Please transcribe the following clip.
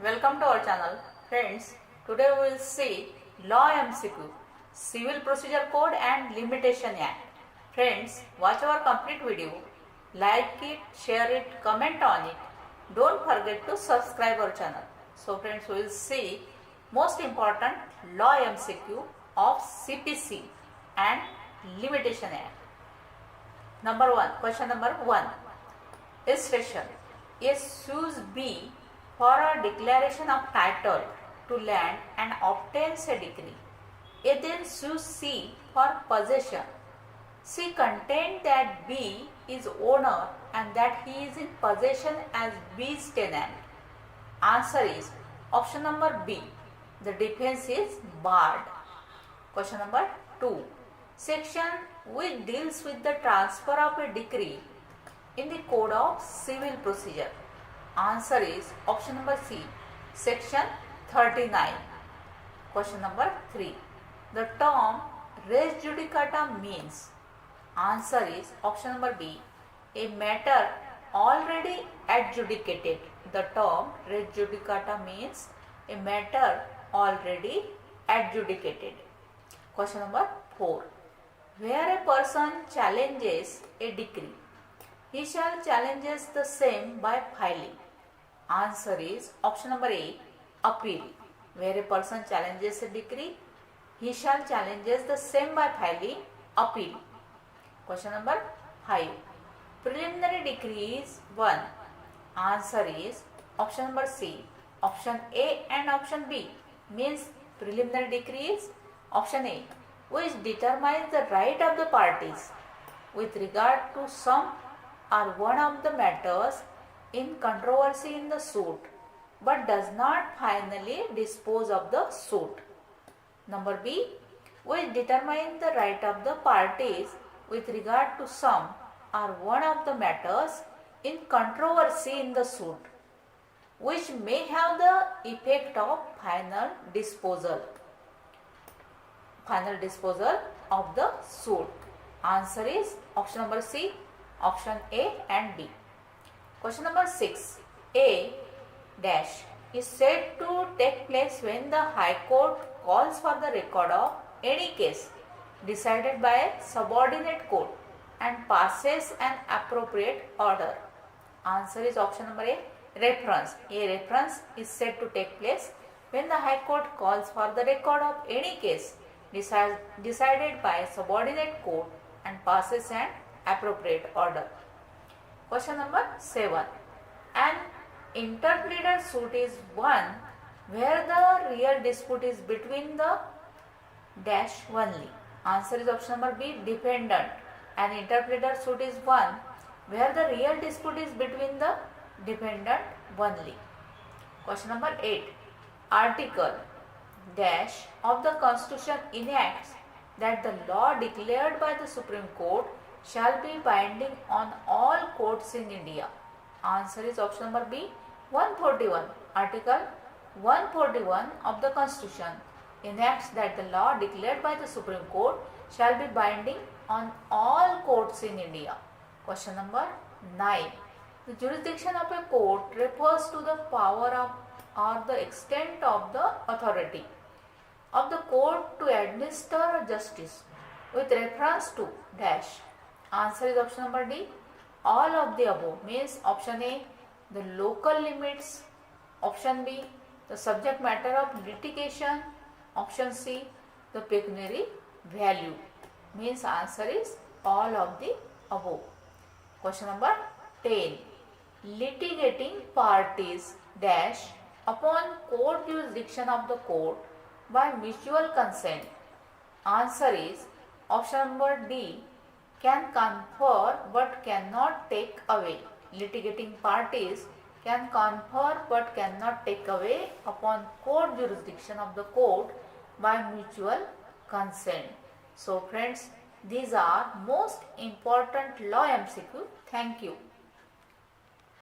welcome to our channel. Friends, today we will see Law MCQ, Civil Procedure Code and Limitation Act. Friends, watch our complete video. Like it, share it, comment on it. Don't forget to subscribe our channel. So friends, we will see most important Law MCQ of CPC and Limitation Act. Number 1, question number 1. Illustration. A sues B for a declaration of title to land and obtains a decree. A then sues C for possession. C contends that B is owner and that he is in possession as B's tenant. Answer is option number B. The defense is barred. Question number 2. Section which deals with the transfer of a decree in the Code of Civil Procedure. Answer is option number C, section 39. Question number 3. The term res judicata means. Answer is option number B, a matter already adjudicated. The term res judicata means a matter already adjudicated. Question number 4. Where a person challenges a decree, he shall challenges the same by filing. Answer is option number A, appeal. Where a person challenges a decree, he shall challenges the same by filing appeal. Question number 5. Preliminary decree is 1. Answer is option number C. Option A and option B means preliminary decree is option A, which determines the right of the parties with regard to some or one of the matters in controversy in the suit, but does not finally dispose of the suit. Number B, which determines the right of the parties with regard to some or one of the matters in controversy in the suit, which may have the effect of final disposal of the suit. Answer is option number C, option A and B. Question number 6. A dash is said to take place when the High Court calls for the record of any case decided by a subordinate court and passes an appropriate order. Answer is option number A, reference. A reference is said to take place when the High Court calls for the record of any case decided by a subordinate court and passes an appropriate order. Question number 7. An interpleader suit is one where the real dispute is between the dash only. Answer is option number B, defendant. An interpleader suit is one where the real dispute is between the defendant only. Question number 8. Article dash of the Constitution enacts that the law declared by the Supreme Court shall be binding on all courts in India. Answer is option number B, 141. Article 141 of the Constitution enacts that the law declared by the Supreme Court shall be binding on all courts in India. Question number 9. The jurisdiction of a court refers to the power of or the extent of the authority of the court to administer justice with reference to dash. Answer is option number D, all of the above means option A, the local limits, option B, the subject matter of litigation, option C, the pecuniary value means answer is all of the above. Question number 10. Litigating parties dash upon court jurisdiction of the court by mutual consent. Answer is option number D, can confer but cannot take away. Litigating parties can confer but cannot take away upon court jurisdiction of the court by mutual consent. So friends, these are most important law MCQ. Thank you.